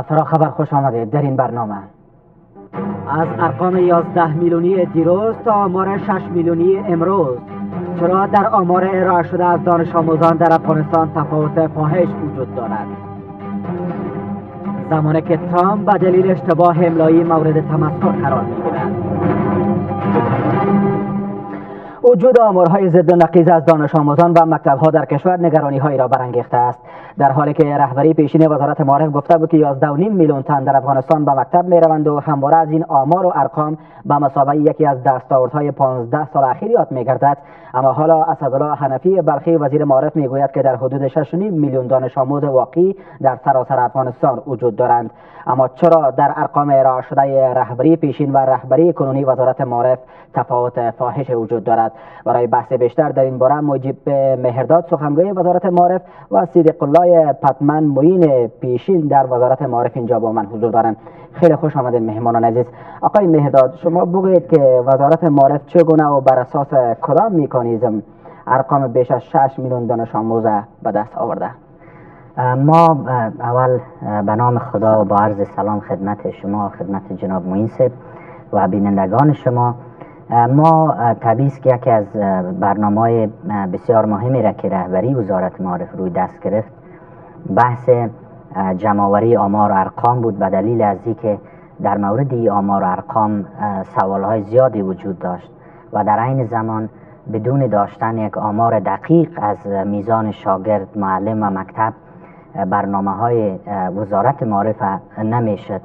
فراخبر خوش آمدید. در این برنامه از ارقام 11 میلیونی دیروز تا آمار 6 میلیونی امروز، چرا در آمار ارائه شده از دانش آموزان در افغانستان تفاوت فاحش وجود دارد؟ زمانی که ترامپ به دلیل اشتباه املایی مورد تمسخر قرار می‌گیرد. وجود آمارهای ضد و نقیض از دانش آموزان و مکتب‌ها در کشور نگرانی‌هایی را برانگیخته است، در حالی که رهبری پیشین وزارت معارف گفته بود که 11.5 میلیون تن در افغانستان به مکتب می‌روند و همواره از این آمار و ارقام به مثابه یکی از دستاوردهای 15 سال اخیر یاد می‌گردد. اما حالا اسدالله حنفی بلخی وزیر معارف می‌گوید که در حدود 6.5 میلیون دانش آموز واقعی در سراسر افغانستان وجود دارند. اما چرا در ارقام ارائه شده رهبری پیشین و رهبری کنونی وزارت معارف تفاوت فاحش وجود دارد؟ برای بحث بیشتر در این باره مجیب مهرداد سخنگوی وزارت معارف و صدیق الله پتمن معین پیشین در وزارت معارف اینجا با من حضور دارند. خیلی خوش آمدید مهمانان عزیز. آقای مهرداد، شما بگویید که وزارت معارف چگونه و بر اساس کدام مکانیزم ارقام بیش از 6 میلیون دانش آموز به دست آورده؟ ما اول به نام خدا و با عرض سلام خدمت شما، خدمت جناب معین صاحب و بینندگان شما. ما طبیعی است که یکی از برنامه‌های بسیار مهمی را که رهبری وزارت معارف روی دست گرفت بحث جمع‌آوری آمار و ارقام بود، به دلیل از اینکه در مورد این آمار و ارقام سوال‌های زیادی وجود داشت و در عین زمان بدون داشتن یک آمار دقیق از میزان شاگرد، معلم و مکتب برنامه‌های وزارت معارف نمیشد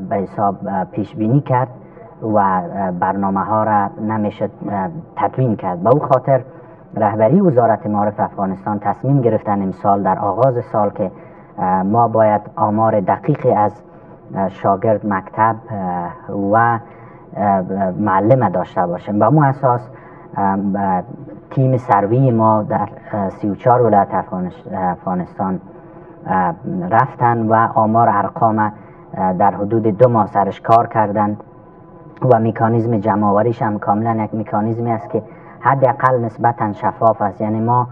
به حساب پیش بینی کرد و برنامه ها را نمیشد تدوین کرد. به او خاطر رهبری وزارت معارف افغانستان تصمیم گرفتن امسال در آغاز سال که ما باید آمار دقیقی از شاگرد، مکتب و معلم داشته باشیم. به اون اساس تیم سروی ما در 34 ولایت افغانستان رفتن و آمار ارقام در حدود 2 ماه سرش کار کردند و مکانیزم جمع‌آوریش هم کاملا یک مکانیزمی است که حداقل نسبتا شفاف است. یعنی ما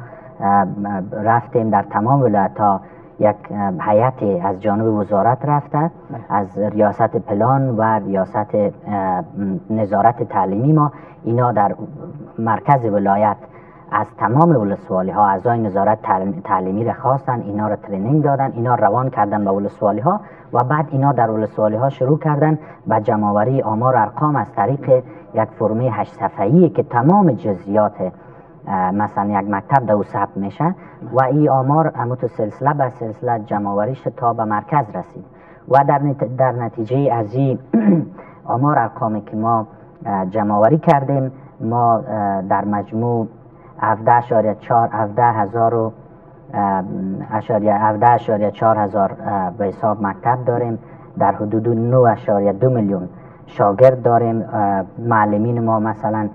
رفتیم در تمام ولایت‌ها، یک هیئتی از جانب وزارت رفته از ریاست پلان و ریاست نظارت تعلیمی ما، اینا در مرکز ولایت از تمام ولسوالی ها اعضای نظارت تعلیمی را خواستن، اینا را ترینینگ دادن، اینا روان کردن به ولسوالی ها و بعد اینا در ولسوالی ها شروع کردن به جمع‌آوری آمار و ارقام از طریق یک فرمه 8 صفحه‌ای که تمام جزئیات مثلا یک مکتب در او ثبت میشه و این آمار همون سلسله به سلسله جمع‌آوریش تا به مرکز رسید و در نتیجه از این آمار ارقامی که ما جمع‌آوری کردیم، ما در مجموع 17,400 به حساب مکتب داریم، در حدود 9.2 میلیون شاگرد داریم. معلمین ما مثلا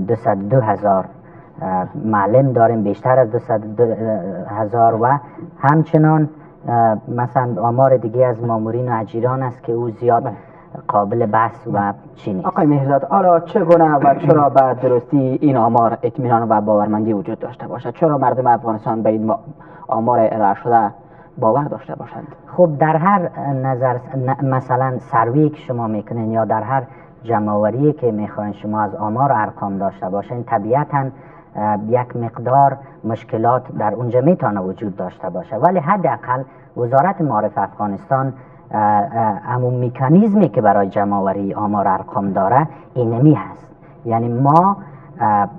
202,000 معلم داریم، بیشتر از 202,000 و همچنان مثلا آمار دیگه از مامورین و اجیران است که او زیاد قابل بحث و چینی. آقای مهرداد، حالا چگونه و چرا به درستی این آمار اطمینان و باورمندی وجود داشته باشد؟ چرا مردم افغانستان به این آمار ارائه شده باور داشته باشند؟ خب در هر نظر مثلا سروی که شما میکنین یا در هر جمع‌آوری که میخواین شما از آمار و ارقام داشته باشین، طبیعتاً یک مقدار مشکلات در اونجا میتونه وجود داشته باشه، ولی حداقل وزارت معارف افغانستان همون مکانیزمی که برای جمع‌آوری آمار ارقام داره اینمی هست. یعنی ما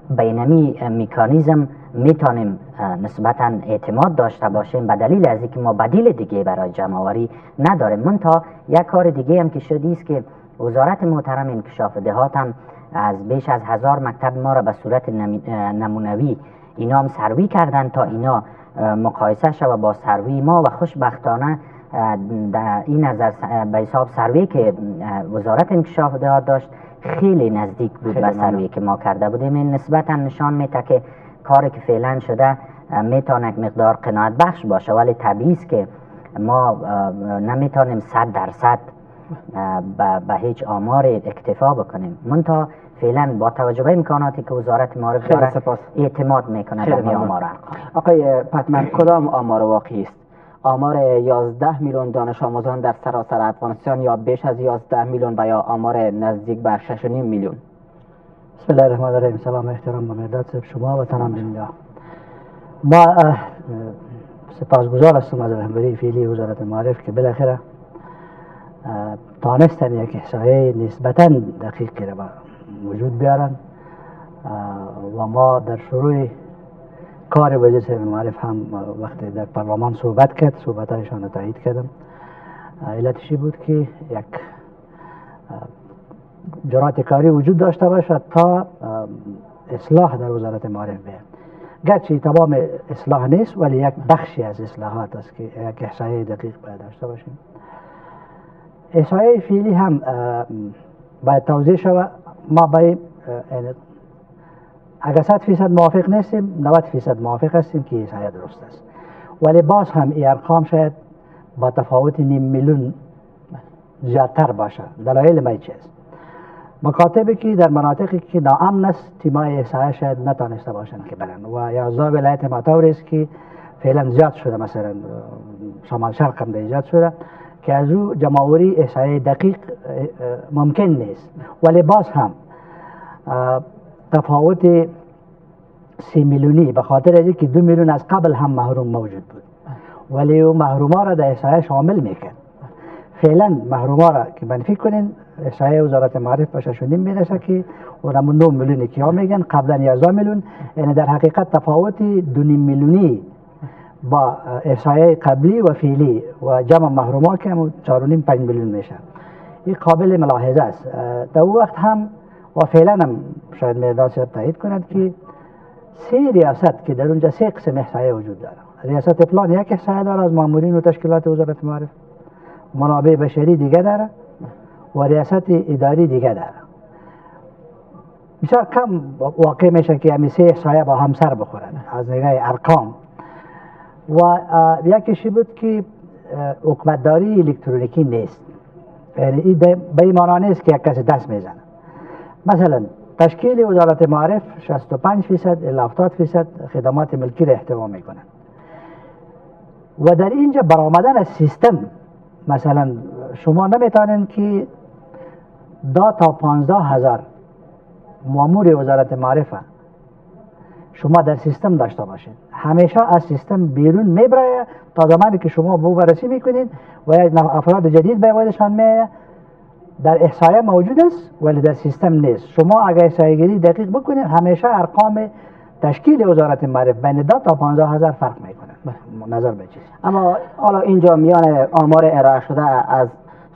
به اینمی مکانیزم میتونیم نسبتا اعتماد داشته باشیم، به دلیل از اینکه ما بدیل دیگه برای جمع‌آوری نداریم. منتها یک کار دیگه هم که شده است که وزارت محترم انکشاف دهات هم از بیش از 1000 مکتب ما را به صورت نمونوی اینا هم سروی کردن تا اینا مقایسه شود با سروی ما و خوشبختانه در این نظر به حساب سروی که وزارت انکشاف دهات داشت خیلی نزدیک بود به سروی که ما کرده بودیم. این نسبتا نشان میده که کاری که فعلا شده میتونه یک مقدار قناعت بخش باشه، ولی طبیعی است که ما نمیتونیم 100% به هیچ آمار اکتفا بکنیم. منتها فعلا با توجه به امکاناتی که وزارت معارف داره اعتماد میکنه به این آمار. آقای پتمن، کدام آمار واقعی است؟ آمار 11 میلیون دانش آموزان در سراسر افغانستان یا بیش از 11 میلیون و یا آمار نزدیک به 6.5 میلیون؟ بسم الله الرحمن الرحیم. سلام احترام به مرداد صاحب شما و تمام دنیا. ما سپاسگزار هستم از رهبری فعلی وزارت معارف که بالاخره تانستن یک احصایه نسبتاً دقیقی را وجود بیارن و ما در شروع کار وزیر صاحب معارف هم وقتی در پارلمان صحبت کرد صحبتایشان را تایید کردم. علتشی بود که یک جرات کاری وجود داشته باشد تا اصلاح در وزارت معارف بیاید. گرچه تمام اصلاح نیست ولی یک بخشی از اصلاحات است که یک احصایه دقیق باید داشته باشیم. احصایه فعلی هم باید توضیح شود. ما باید اگر 100% موافق نیستیم 90% موافق هستیم که احصایه درست است، ولی باز هم این ارقام شاید با تفاوت نیم میلیون زیادتر باشه. دلایل ما چی است؟ مکاتبی که در مناطقی که ناامن است تیمای احصایه شاید نتانسته باشند که برن و 11 ولایت ما طور است که فعلا زیاد شده، مثلا شمال شرق هم ایجاد شده که از او جمعوری احصایه دقیق ممکن نیست، ولی باز هم تفاوت 3 میلیونی به خاطر از که 2 میلیون از قبل هم محروم موجود بود ولی او محروما را در احصایه شامل میکرد. فعلا محروما را که منفی کنین احصایه وزارت معارف به 6.5 میرسه که اونم 9 میلیونی که ها میگن، قبلا 11 میلیون، یعنی در حقیقت تفاوت 2.5 میلیونی با احصایه قبلی و فعلی و جمع محروما که 4.5-5 میلیون میشه. این قابل ملاحظه است. در او وقت هم و فعلا هم شاید مرداد صاحب تایید کند که 3 ریاست که در اونجا 3 قسم احصایه وجود داره. ریاست پلان یک احصایه داره از مامورین و تشکیلات وزارت معارف، منابع بشری دیگه داره و ریاست اداری دیگه داره. بسیار کم واقع میشه که همی 3 احصایه با هم سر بخورن از نگاه ارقام. و یکیشی بود که حکومتداری الکترونیکی نیست، یعنی این به این معنی نیست که یک کسی دست میزنه. مثلا تشکیل وزارت معارف 65% الی 70% خدمات ملکی را احتوا میکنن و در اینجا برآمدن از سیستم، مثلا شما نمیتونین که 10 تا 15,000 مامور وزارت معارف شما در سیستم داشته باشید. همیشه از سیستم بیرون میبره تا زمانی که شما به بررسی میکنید و یک افراد جدید به وجودشان میاد. در احصایه موجود است ولی در سیستم نیست. شما اگر احصایه گیری دقیق بکنید همیشه ارقام تشکیل وزارت معارف بین 10 تا 15,000 فرق میکنه نظر به چیز. اما حالا اینجا میان آمار ارائه شده از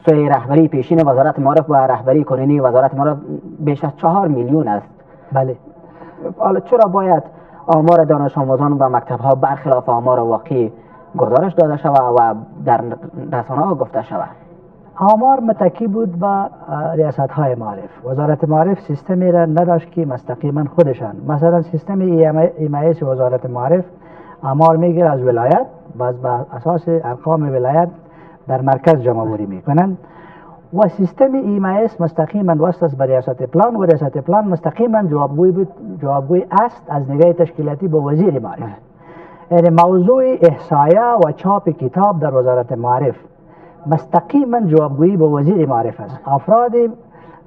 سوی رهبری پیشین وزارت معارف و رهبری کنونی وزارت معارف بیش از 4 میلیون است. بله. حالا چرا باید آمار دانش آموزان و مکتب ها برخلاف آمار واقعی گزارش داده شود و در رسانه ها گفته شود؟ آمار متکی بود با ریاست های معارف. وزارت معارف سیستمی را نداشت که مستقیما خودشان، مثلا سیستم ایمایس وزارت معارف آمار میگیره از ولایت، باز با اساس ارقام ولایت در مرکز جمع‌آوری میکنن و سیستم ایمایس مستقیما وصل است به ریاست پلان و ریاست پلان مستقیما جوابگوی است از نگاه تشکیلاتی به وزیر معارف. یعنی موضوع احصایه و چاپ کتاب در وزارت معارف مستقیما جوابگویی به وزیر معارف است. افراد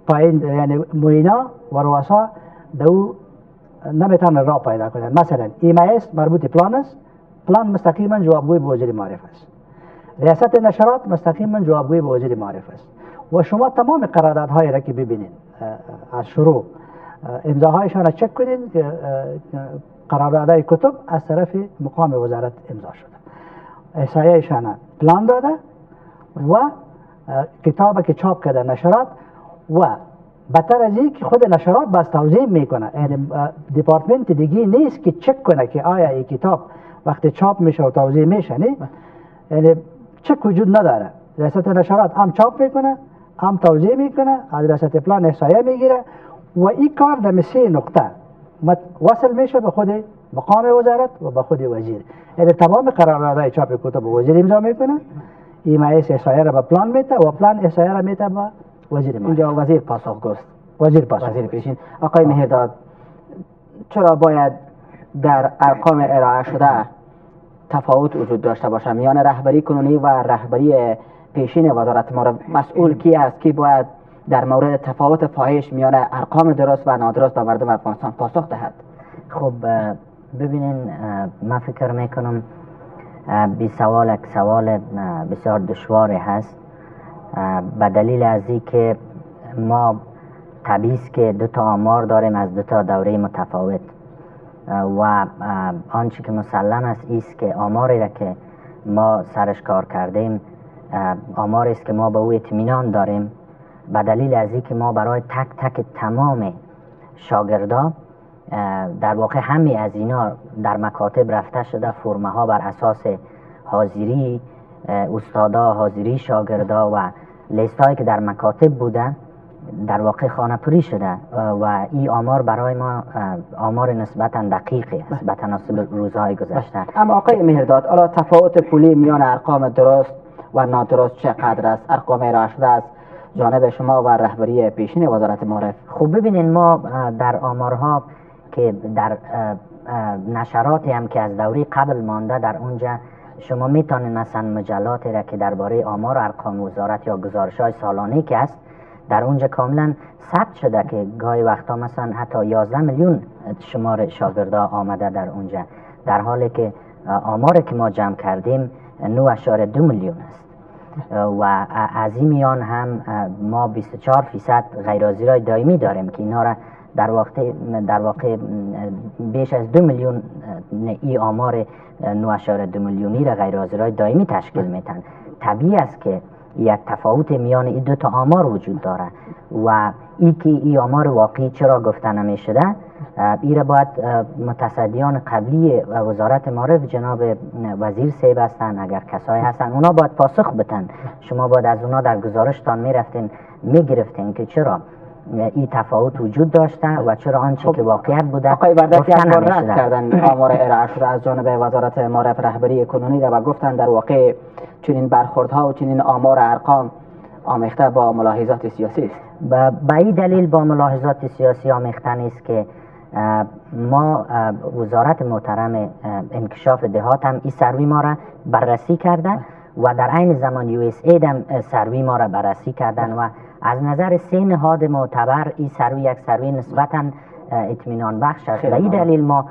پایین یعنی معینا و رؤسا دو نمیتونن راه پیدا کنند. مثلا ایمایس مربوط پلان است، پلان مستقیما جوابگوی به وزیر معارف است. ریاست نشرات مستقیما جوابگوی به وزیر معارف است. و شما تمام قراردادهای را که ببینید از شروع امضاهایشان را چک کنید که قراردادهای کتب از طرف مقام وزارت امضا شده، احصایه‌شان پلان داده و کتابی که چاپ کرده نشرات و بدتر از این که خود نشرات باز توضیح میکنه. یعنی دیپارتمنت دیگه نیست که چک کنه که آیا این کتاب وقتی چاپ میشه و توضیح میشه، نه، یعنی چک وجود نداره. ریاست نشرات هم چاپ میکنه هم توضیح میکنه، از ریاست پلان احصایه میگیره و این کار در 3 نقطه وصل میشه به خود مقام وزارت و به خود وزیر. یعنی تمام قراردادهای چاپ کتب به وزیر امضا میکنه، ایمایس احصایه را به پلان میته و پلان احصایه را میته به وزیر. اینجا وزیر پاسخگوست، وزیر پیشین. آقای مهرداد، چرا باید در ارقام ارائه شده تفاوت وجود داشته باشه میان رهبری کنونی و رهبری پیشین وزارت معارف، مسئول کی است کی باید در مورد تفاوت فاحش میان ارقام درست و نادرست به مردم افغانستان پاسخ دهد؟ خب ببینین، من فکر میکنم بی سوال یک سوال بسیار دشواری هست، به دلیل از که ما طبیعی است که دو تا آمار داریم از دو تا دوره متفاوت و آنچه که مسلم است ایست که آماری را که ما سرش کار کردیم آماری است که ما به او اطمینان داریم، به دلیل از که ما برای تک تک تمام شاگردا در واقع همه از اینا در مکاتب رفته شده، فرمه ها بر اساس حاضری استادا، حاضری شاگردا و لیست هایی که در مکاتب بودن در واقع خانه پوری شده و این آمار برای ما آمار نسبتا دقیقی است به تناسب روزهای گذشته. اما آقای مهرداد، حالا تفاوت پولی میان ارقام درست و نادرست چقدر است؟ ارقام ارائه شده از جانب شما و رهبری پیشین وزارت معارف. خب ببینین، ما در آمارها که در نشراتی هم که از دوره قبل مانده در اونجا شما میتونید مثلا مجلاتی را که درباره آمار و ارقام وزارت یا گزارش‌های سالانه که است در اونجا کاملا ثبت شده که گاهی وقتا مثلا حتی 11 میلیون شمار شاگردا آمده در اونجا، در حالی که آماری که ما جمع کردیم 9.2 میلیون است و از این میان هم ما 24% غیرحاضرای دائمی داریم که اینا را در واقع بیش از 2 میلیون ای آمار 9.2 میلیونی را غیرحاضرای دائمی تشکیل میتن. طبیعی است که یک تفاوت میان این دو تا آمار وجود داره و این آمار واقعی چرا گفته نمی شده، این را باید متصدیان قبلی وزارت معارف جناب وزیر صاحب هستن، اگر کسایی هستن اونا باید پاسخ بدن. شما باید از اونا در گزارشتان میرفتین میگرفتین که چرا این تفاوت وجود داشته و چرا آنچه که واقعیت بوده آقای وردک یک بار رد کردن آمار ارائه شده از جانب وزارت معارف رهبری کنونی و گفتن در واقع چنین برخوردها و چنین آمار ارقام آمیخته با ملاحظات سیاسی است. به این دلیل با ملاحظات سیاسی آمیخته نیست که ما وزارت محترم انکشاف دهات هم این سروی ما را بررسی کرده و در عین زمان USAID هم سروی ما را بررسی کردن و از نظر 3 نهاد معتبر این سروی یک سروی نسبتا اطمینان بخش است. به این دلیل ما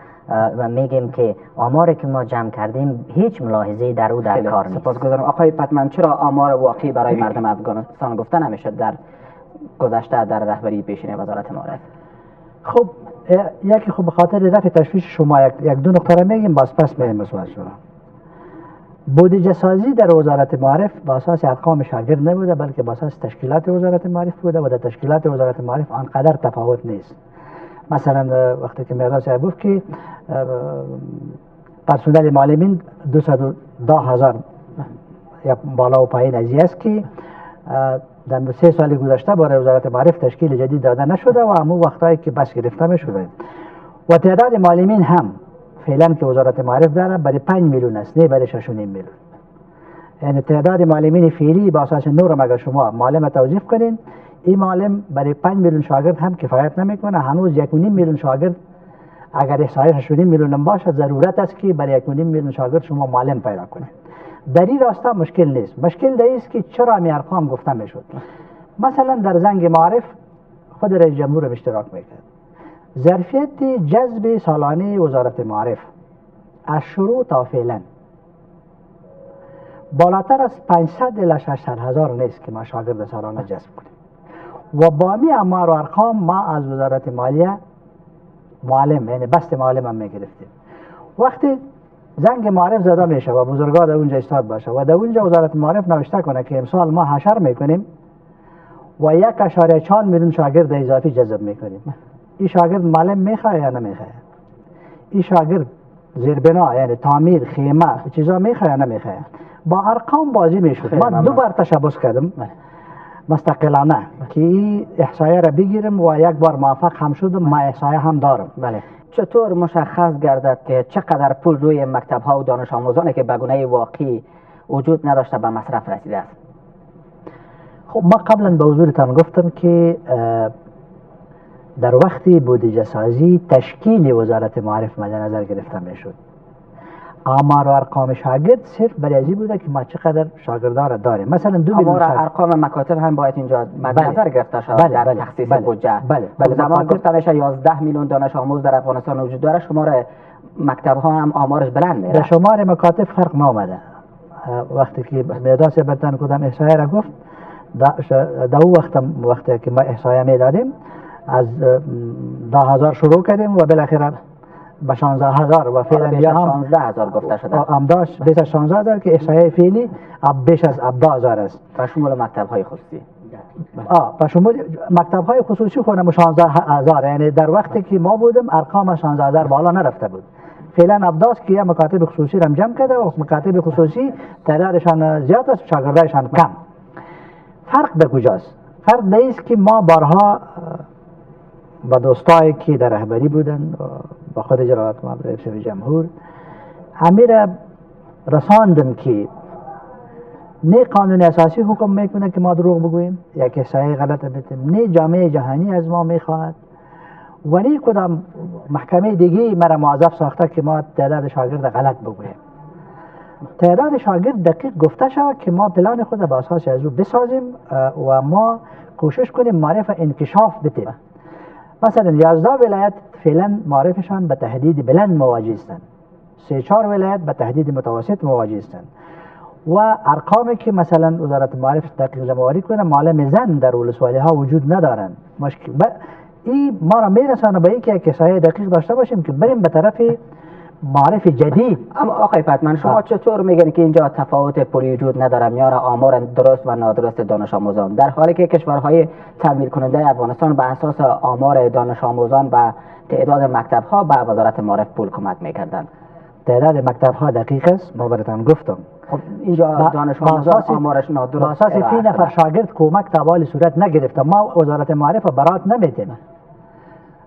میگیم که آماری که ما جمع کردیم هیچ ملاحظه‌ای در او در کار نیست. سپاسگزارم. آقای پتمن، چرا آمار واقعی برای مردم افغانستان گفته نمیشه در گذشته در رهبری پیشین وزارت معارف؟ خب یکی خب به خاطر رفع تشویش شما یک دو نکته را میگیم، باز پس میگیم مسئول شما. بودجه سازی در وزارت معارف با اساس ارقام شاگرد نبوده، بلکه با اساس تشکیلات وزارت معارف بوده و در تشکیلات وزارت معارف آنقدر تفاوت نیست. مثلا وقتی که مهرداد صاحب گفت که پرسنل معلمین 210,000 یا بالا و پایین ازی است که در 3 سال گذشته برای وزارت معارف تشکیل جدید داده نشده و همون وقتایی که بس گرفته می شده و تعداد معلمین هم فعلا که وزارت معارف داره برای 5 میلیون است، نه برای 6.5 میلیون. یعنی تعداد معلمین فعلی با اساس نورم اگر شما معلم توظیف کنین، این معلم برای 5 میلیون شاگرد هم کفایت نمیکنه. هنوز 1.5 میلیون شاگرد اگر احصایه 6.5 میلیون هم باشه ضرورت است که برای 1.5 میلیون شاگرد شما معلم پیدا کنید. در این راسته مشکل نیست. مشکل در است که چرا می ارقام گفته میشد. مثلا در زنگ معارف خود رئیس جمهور اشتراک میکرد. ظرفیت جذب سالانه وزارت معارف از شروع تا فعلا بالاتر از 500 الی 600 هزار نیست که ما شاگرد سالانه جذب کنیم و با می اموال و ارقام ما از وزارت مالیه معلم یعنی بست معلم هم میگرفتیم. وقتی زنگ معارف زده میشه و بزرگا در اونجا استاد باشه و در اونجا وزارت معارف نوشته کنه که امسال ما حشر میکنیم و 1.4 میلیون شاگرد اضافی جذب میکنیم، این شاگرد معلم میخواه یا نمیخواه؟ این شاگرد زیربنا یعنی تعمیر خیمه چیزا میخواه یا نمیخواه؟ با ارقام بازی میشد. ما 2 بار تشبث کردم مستقلانه که این احصایه را بگیرم و 1 بار موفق هم شدم. ما احصایه هم دارم. بله. چطور مشخص گردد که چقدر پول روی مکتب ها و دانش آموزانی که به گونه واقعی وجود نداشته به مصرف رسیده است؟ خب ما قبلا به حضورتان گفتم که در وقت بودجه سازی تشکیل وزارت معارف مد نظر گرفته میشد. آمار و ارقام شاگرد صرف برای ازی بوده که ما چقدر شاگردان را داریم. مثلا 2 میلیون آمار ارقام مکاتب هم باید اینجا مد نظر گرفته شود در تخصیص بودجه. بله. زمان گفته میشه 11 میلیون دانش آموز در افغانستان وجود داره، شمار مکتب ها هم آمارش بلند میره. در شمار مکاتب فرق نامده. وقتی که میداس برتن کدام احصایه را گفت در او وقتی که ما احصایه میدادیم از 10,000 شروع کردیم و بالاخره به 16,000 و فعلا بیش از 16,000 گفته شده. داشت بیش از 16,000 که احصایه فعلی بیش از 17,000 است. و شمول مکتب های خصوصی. و شمول مکتب های خصوصی خودم 16,000، یعنی در وقتی که ما بودیم ارقام 16,000 بالا نرفته بود. فعلا ابداست که مکاتب خصوصی را جمع کرده و مکاتب خصوصی تعدادشان زیاد است، شاگردایشان کم. فرق به کجاست؟ فرق به است که ما بارها با دوستایی که در رهبری بودن با خود جلالت محمد رئیس جمهور امیر رساندم که نه قانون اساسی حکم میکنه که ما دروغ بگوییم یا که احصایه غلط بتیم، نه جامعه جهانی از ما میخواهد و نه کدام محکمه دیگه مرا موظف ساخته که ما تعداد شاگرد غلط بگوییم. تعداد شاگرد دقیق گفته شود که ما پلان خود به اساس از او بسازیم و ما کوشش کنیم معرف انکشاف بتیم. مثلا 11 ولایت فعلا معرفشان به تهدید بلند مواجه هستند، 3-4 ولایت به تهدید متوسط مواجه هستند و ارقامی که مثلا وزارت معارف دقیق جمع‌آوری کنه معلم زن در ولسوالی ها وجود ندارند. مشکل این ما را میرسانه به اینکه کسای دقیق داشته باشیم که بریم به طرف معارف جدید. اما آقای فتمن شما چطور میگن که اینجا تفاوت پولی وجود نداره میان آمار درست و نادرست دانش آموزان، در حالی که کشورهای تمویل کننده افغانستان به اساس آمار دانش آموزان و تعداد مکتب ها به وزارت معارف پول کمک میکردند؟ تعداد مکتب ها دقیق است، ما براتون گفتم. خب اینجا دانش آموزان آمارش نادرست، با اساس فی نفر شاگرد کمک تبال صورت نگرفته. ما وزارت معارف برات نمیدیم.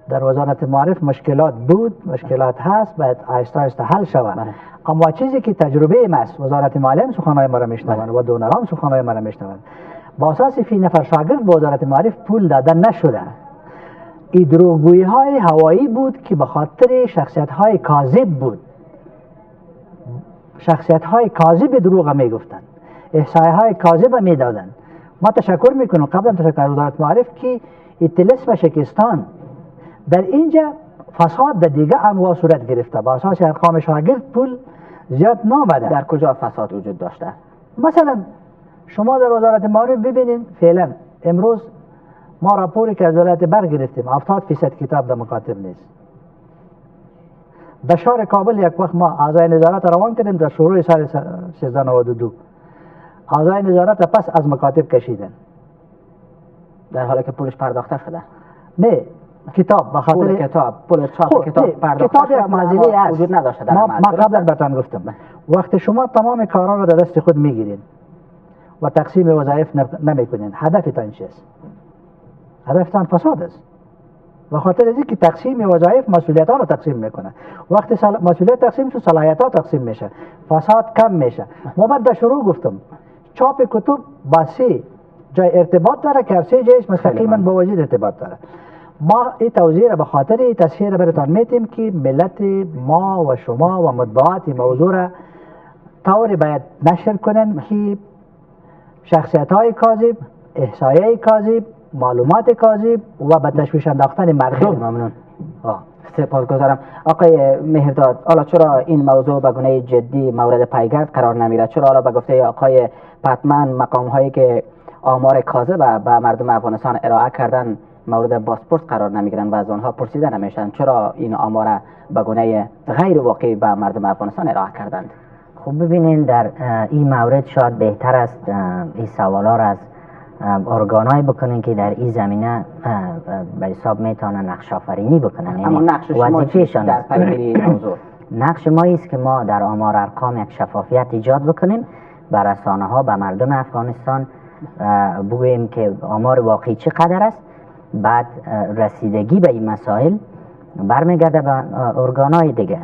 در وزارت معارف مشکلات بود، مشکلات هست، باید آهسته آهسته حل شود. اما چیزی که تجربه ما است، وزارت معلم سخنهای ما را میشنوند و دونران سخنهای ما را میشنوند. با اساس فی نفر شاگرد به وزارت معارف پول داده نشده. این دروغگویی های هوایی بود که به خاطر شخصیت های کاذب بود. شخصیت های کاذب دروغ میگفتند، احصایه های کاذب میدادند. ما تشکر میکنم قبلا تشکر وزارت معارف که اطلاس و شکستان در اینجا فساد در دیگه انواع صورت گرفته. با اساس ارقام شاگرد پول زیاد نامده. در کجا فساد وجود داشته؟ مثلا شما در وزارت معارف ببینید فعلا امروز ما راپوری که از ولایت بر گرفتیم 70% کتاب در مکاتب نیست. در شهر کابل یک وقت ما اعضای نظارت روان کردیم در شروع سال 1392. اعضای نظارت پس از مکاتب کشیدن در حالی که پولش پرداخته شده. نه کتاب بخاطر پول کتاب، پول چاپ کتاب پرداخته کتاب یک معضله است وجود نداشته در ما قبلا براتون گفتم. وقتی شما تمام کاران را در دست خود میگیرید و تقسیم وظایف نمیکنین، هدفتان چیست؟ هدفتان فساد است. و خاطر از اینکه تقسیم وظایف مسئولیت ها را تقسیم میکنه. وقتی مسئولیت تقسیم شد صلاحیت ها تقسیم میشه، فساد کم میشه. ما بعد در شروع گفتم چاپ کتب با 3 جای ارتباط داره که 3 جایش مستقیما با وزیر ارتباط داره. ما این توضیح را به خاطر این تصحیح را براتون میتیم که ملت ما و شما و مطبوعات موضوع را طوری باید نشر کنن که شخصیت های کاذب، احصایه کاذب، معلومات کاذب و به تشویش انداختن مردم. ممنون. سپاسگزارم. آقای مهرداد، حالا چرا این موضوع به گونه جدی مورد پیگرد قرار نمیره؟ چرا حالا به گفته آقای پتمن مقام هایی که آمار کاذب به مردم افغانستان ارائه کردن مورد بازپرس قرار نمیگیرن و از آنها پرسیده نمیشن؟ چرا این آمار به گونه غیر واقعی به مردم افغانستان ارائه کردند؟ خب ببینین در این مورد شاید بهتر است این سوالا را از ارگانایی بکنن که در این زمینه به حساب میتونن نقش آفرینی بکنن. اما نقش شما در پیگیری موضوع؟ نقش ما است که ما در آمار ارقام یک شفافیت ایجاد بکنیم، به رسانه ها، به مردم افغانستان بگوییم که آمار واقعی چقدر است. بعد رسیدگی به این مسائل برمیگرده به ارگانهای دیگه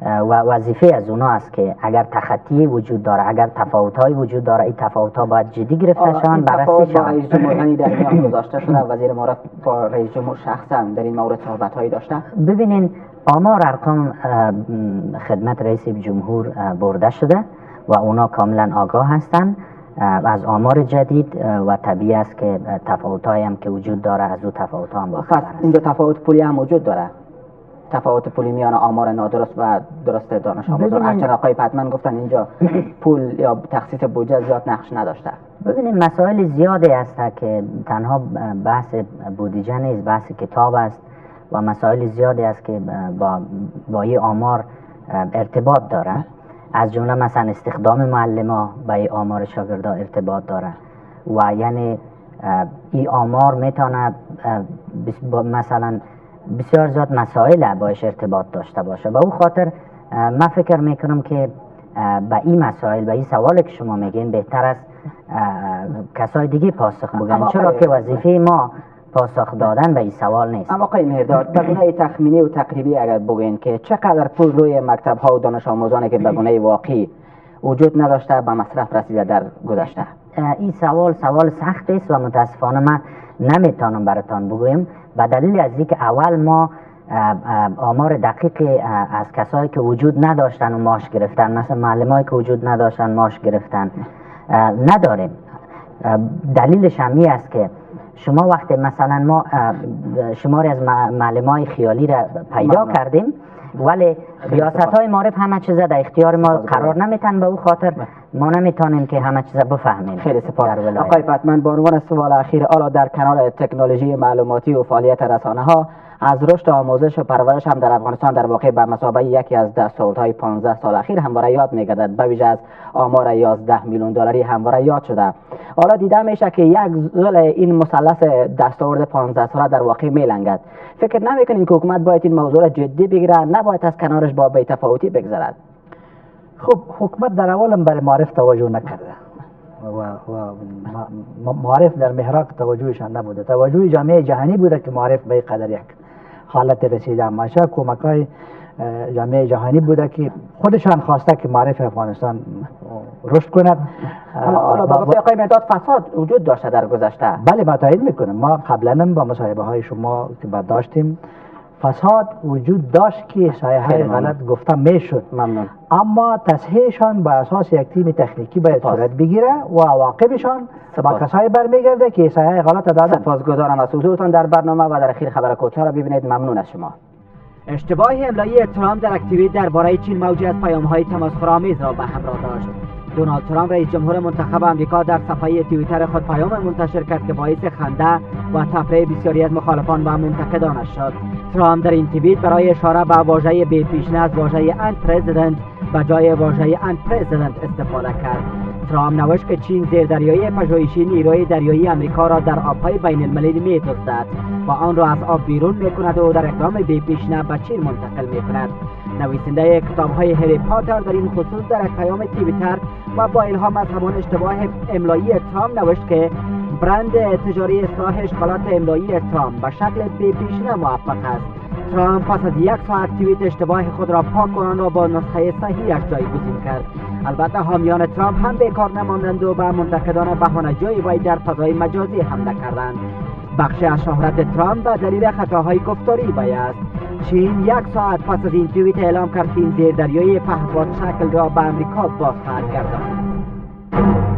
و وظیفه از اونا است که اگر تخطی وجود داره، اگر تفاوت‌های وجود داره، این تفاوت‌ها باید جدی گرفته شوند، بررسی با رئیس شوند. جمهور در میان گذاشته شده. وزیر معرف با رئیس جمهور شخصا در این مورد صحبت‌هایی داشته. ببینین آمار ارقام خدمت رئیس جمهور برده شده و اونا کاملا آگاه هستند از آمار جدید و طبیعی است که تفاوت‌هایی هم که وجود داره از او تفاوت‌ها هم پس باخبر این دو تفاوت پولی هم وجود داره. تفاوت پولی میان آمار نادرست و درست دانش آموزان. هرچند آقای پتمن گفتن اینجا پول یا تخصیص بودجه زیاد نقش نداشته. ببینید مسائل زیادی است که تنها بحث بودجه نیست، بحث کتاب است و مسائل زیادی است که با این آمار ارتباط داره. از جمله مثلا استخدام معلمان با این آمار شاگردا ارتباط داره و یعنی این آمار میتونه مثلا بسیار زیاد مسائل باش ارتباط داشته باشه. به او خاطر من فکر میکنم که به این مسائل، به این سوال که شما میگین بهتر است کسای دیگه پاسخ بگن، چرا که وظیفه ما پاسخ دادن به این سوال نیست. اما آقای مهرداد به گونه تخمینی و تقریبی اگر بگین که چقدر پول روی مکتب ها و دانش آموزانی که به گونه واقعی وجود نداشته به مصرف رسیده در گذشته؟ این سوال سخت است و متاسفانه من نمیتونم براتان بگویم، به دلیل از اینکه اول ما آمار دقیق از کسایی که وجود نداشتن و معاش گرفتن، مثلا معلمایی که وجود نداشتن معاش گرفتن نداریم. دلیلش هم این است که شما وقتی مثلا ما شماری از معلمای خیالی را پیدا کردیم ولی ریاست‌های معارف همه چیز در اختیار ما قرار نمیتن، به او خاطر ما نمیتونیم که همه چیز بفهمیم. خیلی سپاس آقای پتمن. به عنوان سوال اخیر، حالا در کنار تکنولوژی معلوماتی و فعالیت رسانه ها، از رشد آموزش و پرورش هم در افغانستان در واقع به مثابه یکی از دستاوردهای 15 سال اخیر همواره یاد می‌گردد. به ویژه از آمار 11 میلیون دلاری همواره یاد شده. حالا دیده میشه که یک ضلع این مثلث دستاورد 15 ساله در واقع میلنگد. فکر نمیکنین که حکومت باید این موضوع را جدی بگیره، نباید از کنارش با بی‌تفاوتی بگذرد؟ خب حکومت در اولم برای معارف توجه نکرده و معارف در محراق توجهشان نبوده. توجه جامعه جهانی بوده که معارف به قدر یک حالت رسیده. ماشه کمک‌های جامعه جهانی بوده که خودشان خواسته که معارف افغانستان رشد کند. حالا با گفته آقای مهرداد فساد وجود داشته در گذشته. بله ما تایید میکنم. ما قبلا با مصاحبه های شما که بعد داشتیم فساد وجود داشت که احصایه های غلط گفته میشد. ممنون. اما تصحیحشان با اساس یک تیم تکنیکی باید صورت بگیره و عواقبشان با کسایی برمیگرده که احصایه غلط دادن. سپاسگزارم از حضورتان در برنامه و در اخیر خبر کوتاه را ببینید. ممنون از شما. اشتباه املایی ترامپ در اکتیویت درباره چین موجی از پیام‌های تماسخرآمیز را به همراه داشت. دونالد ترامپ رئیس جمهور منتخب آمریکا در صفحه توییتر خود پیام منتشر کرد که باعث خنده و تفریح بسیاری از مخالفان و منتقدانش شد. ترامپ در این توییت برای اشاره به واژه بی پیشنه از واژه unprecedented به جای واژه unprecedented استفاده کرد. ترامپ نوشت که چین زیردریایی پژوهشی نیروی دریایی آمریکا را در آبهای بین المللی می‌دزدد و آن را از آب بیرون می‌کند و در اقدام بی پیشنه به چین منتقل می‌کند. نویسنده کتاب‌های هری پاتر در این خصوص در یک پیام توییتر و با الهام از همان اشتباه املایی ترامپ نوشت که برند تجاری اصلاح اشکالات املایی ترامپ به شکل بی پیشنه موفق است. ترامپ پس از 1 ساعت توییت اشتباه خود را پاک کنان را با نسخه صحیحش جایگزین کرد. البته حامیان ترامپ هم بیکار نماندند و به منتقدان بهانه‌جوی وی در فضای مجازی حمله کردند. بخشی از شهرت ترامپ به دلیل خطاهای گفتاری وی است. چین 1 ساعت پس از این توییت اعلام کرد که این زیردریایی پهپاد شکل را به آمریکا باز خواهد گرداند.